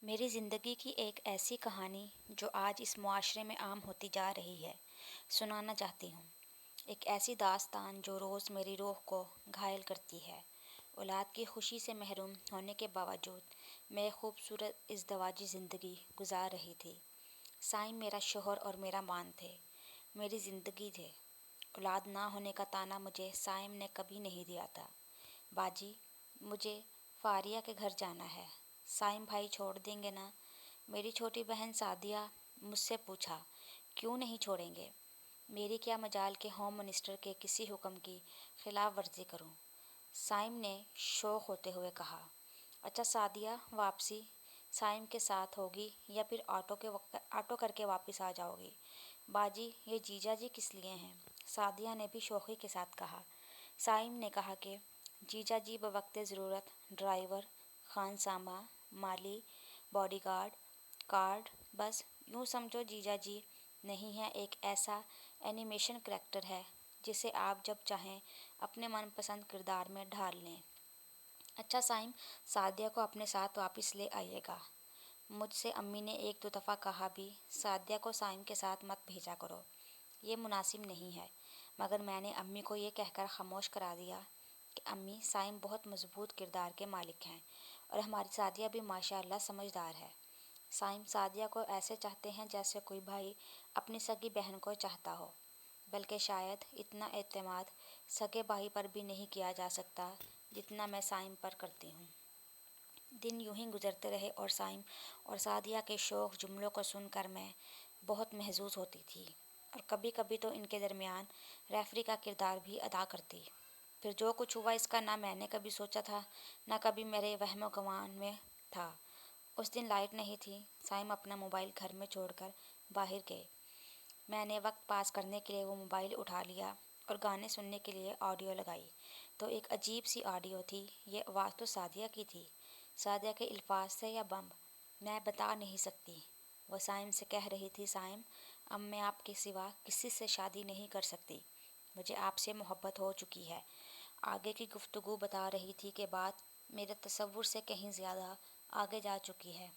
میری زندگی کی ایک ایسی کہانی جو آج اس معاشرے میں عام ہوتی جا رہی ہے سنانا چاہتی ہوں۔ ایک ایسی داستان جو روز میری روح کو گھائل کرتی ہے۔ اولاد کی خوشی سے محروم ہونے کے باوجود میں خوبصورت ازدواجی زندگی گزار رہی تھی۔ سائم میرا شوہر اور میرا مان تھے، میری زندگی تھے۔ اولاد نہ ہونے کا طعنہ مجھے سائم نے کبھی نہیں دیا تھا۔ باجی، مجھے فاریہ کے گھر جانا ہے، سائم بھائی چھوڑ دیں گے نا؟ میری چھوٹی بہن سعدیہ مجھ سے پوچھا۔ کیوں نہیں چھوڑیں گے؟ میری کیا مجال کہ ہوم منسٹر کے کسی حکم کی خلاف ورزی کروں؟ سائم نے شوق ہوتے ہوئے کہا۔ اچھا سعدیہ، واپسی سائم کے ساتھ ہوگی یا پھر آٹو کر کے واپس آ جاؤ گی؟ باجی، یہ جیجا جی کس لیے ہیں؟ سعدیہ نے بھی شوخی کے ساتھ کہا۔ سائم نے کہا کہ جیجا جی بوقت ضرورت ڈرائیور، خانسامہ، مالی، باڈی گارڈ، بس یوں سمجھو جیجا جی نہیں ہے، ایک ایسا اینیمیشن کریکٹر ہے جسے آپ جب چاہیں اپنے من پسند کردار میں ڈھال لیں۔ اچھا سائم، سعدیہ کو اپنے ساتھ واپس لے آئیے گا۔ مجھ سے امی نے ایک دو دفعہ کہا بھی سعدیہ کو سائم کے ساتھ مت بھیجا کرو، یہ مناسب نہیں ہے، مگر میں نے امی کو یہ کہہ کر خاموش کرا دیا کہ امی، سائم بہت مضبوط کردار کے مالک ہیں اور ہماری سعدیہ بھی ماشاءاللہ سمجھدار ہے۔ سائم سعدیہ کو ایسے چاہتے ہیں جیسے کوئی بھائی اپنی سگی بہن کو چاہتا ہو، بلکہ شاید اتنا اعتماد سگے بھائی پر بھی نہیں کیا جا سکتا جتنا میں سائم پر کرتی ہوں۔ دن یوں ہی گزرتے رہے اور سائم اور سعدیہ کے شوخ جملوں کو سن کر میں بہت محظوظ ہوتی تھی اور کبھی کبھی تو ان کے درمیان ریفری کا کردار بھی ادا کرتی۔ پھر جو کچھ ہوا اس کا نہ میں نے کبھی سوچا تھا، نہ کبھی میرے وہم و گمان میں تھا۔ اس دن لائٹ نہیں تھی، سائم اپنا موبائل گھر میں چھوڑ کر باہر گئے۔ میں نے وقت پاس کرنے کے لیے وہ موبائل اٹھا لیا اور گانے سننے کے لیے آڈیو لگائی تو ایک عجیب سی آڈیو تھی۔ یہ آواز تو سعدیہ کی تھی۔ سعدیہ کے الفاظ تھے یا بم، میں بتا نہیں سکتی۔ وہ سائم سے کہہ رہی تھی، سائم، اب میں آپ کے سوا کسی سے شادی نہیں کر سکتی، مجھے آپ سے محبت ہو چکی ہے۔ آگے کی گفتگو بتا رہی تھی کہ بات میرے تصور سے کہیں زیادہ آگے جا چکی ہے۔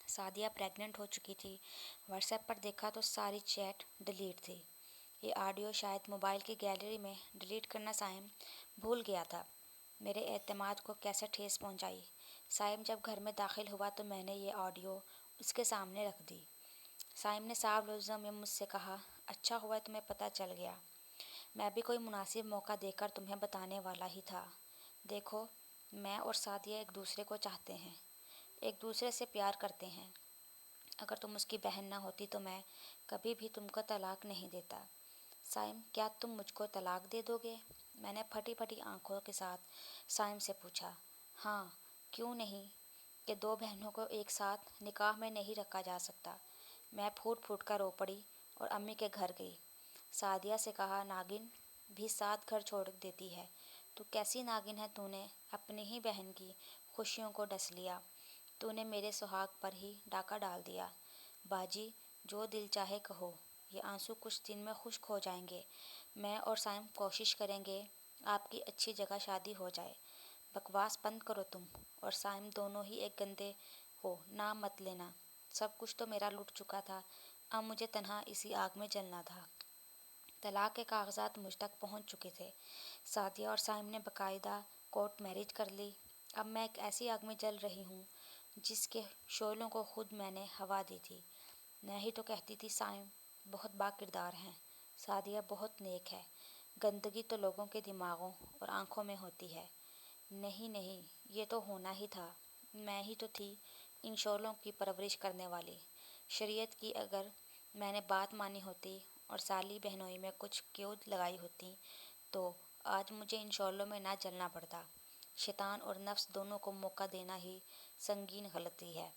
سعدیہ پریگننٹ ہو چکی تھی۔ واٹس ایپ پر دیکھا تو ساری چیٹ ڈیلیٹ تھی۔ یہ آڈیو شاید موبائل کی گیلری میں ڈیلیٹ کرنا سائم بھول گیا تھا۔ میرے اعتماد کو کیسے ٹھیس پہنچائی۔ سائم جب گھر میں داخل ہوا تو میں نے یہ آڈیو اس کے سامنے رکھ دی۔ سائم نے صاف لفظوں میں مجھ سے کہا، اچھا ہوا تمہیں پتہ چل گیا، میں بھی کوئی مناسب موقع دے کر تمہیں بتانے والا ہی تھا۔ دیکھو، میں اور سعدیہ ایک دوسرے کو چاہتے ہیں، ایک دوسرے سے پیار کرتے ہیں۔ اگر تم اس کی بہن نہ ہوتی تو میں کبھی بھی تم کو طلاق نہیں دیتا۔ سائم، کیا تم مجھ کو طلاق دے دو گے؟ میں نے پھٹی پھٹی آنکھوں کے ساتھ سائم سے پوچھا۔ ہاں، کیوں نہیں کہ دو بہنوں کو ایک ساتھ نکاح میں نہیں رکھا جا سکتا؟ میں پھوٹ پھوٹ کر رو پڑی اور امی کے گھر گئی۔ سعدیہ سے کہا، ناگن بھی ساتھ گھر چھوڑ دیتی ہے، تو کیسی ناگن ہے؟ تو نے اپنی ہی بہن کی خوشیوں کو ڈس لیا، تو نے میرے سہاگ پر ہی ڈاکہ ڈال دیا۔ باجی، جو دل چاہے کہو، یہ آنسو کچھ دن میں خشک ہو جائیں گے، میں اور سائم کوشش کریں گے آپ کی اچھی جگہ شادی ہو جائے۔ بکواس بند کرو تم اور سائم دونوں ہی ایک گندے ہو، نام مت لینا۔ سب کچھ تو میرا لٹ چکا تھا، اب مجھے تنہا اسی آگ میں جلنا تھا۔ طلاق کے کاغذات مجھ تک پہنچ چکے تھے۔ سعدیہ اور سائم نے باقاعدہ کورٹ میرج کر لی۔ اب میں ایک ایسی آگ میں جل رہی ہوں جس کے شعلوں کو خود میں نے ہوا دی تھی۔ میں ہی تو کہتی تھی سائم بہت با کردار ہیں، سعدیہ بہت نیک ہے، گندگی تو لوگوں کے دماغوں اور آنکھوں میں ہوتی ہے۔ نہیں نہیں، یہ تو ہونا ہی تھا، میں ہی تو تھی ان شعلوں کی پرورش کرنے والی۔ شریعت کی اگر میں نے بات مانی ہوتی اور سالی بہنوئی میں کچھ قیود لگائی ہوتی تو آج مجھے ان شعلوں میں نہ جلنا پڑتا۔ شیطان اور نفس دونوں کو موقع دینا ہی سنگین غلطی ہے۔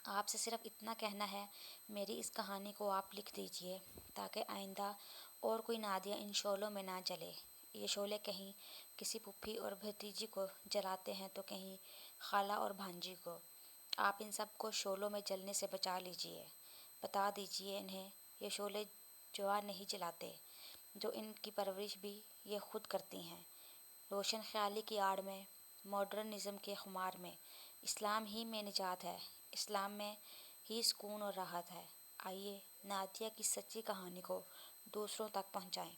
آپ سے صرف اتنا کہنا ہے، میری اس کہانی کو آپ لکھ دیجئے تاکہ آئندہ اور کوئی نادیہ ان شعلوں میں نہ جلے۔ یہ شعلے کہیں کسی پھوپھی اور بھتیجی کو جلاتے ہیں تو کہیں خالہ اور بھانجی کو۔ آپ ان سب کو شعلوں میں جلنے سے بچا لیجئے۔ بتا دیجئے انہیں یہ شعلے جوا نہیں جلاتے، جو ان کی پرورش بھی یہ خود کرتی ہیں۔ روشن خیالی کی آڑ میں، ماڈرنزم کے خمار میں اسلام ہی میں نجات ہے، اسلام میں ہی سکون اور راحت ہے۔ آئیے نادیہ کی سچی کہانی کو دوسروں تک پہنچائیں،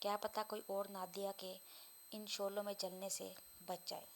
کیا پتہ کوئی اور نادیہ کے ان شعلوں میں جلنے سے بچ جائے۔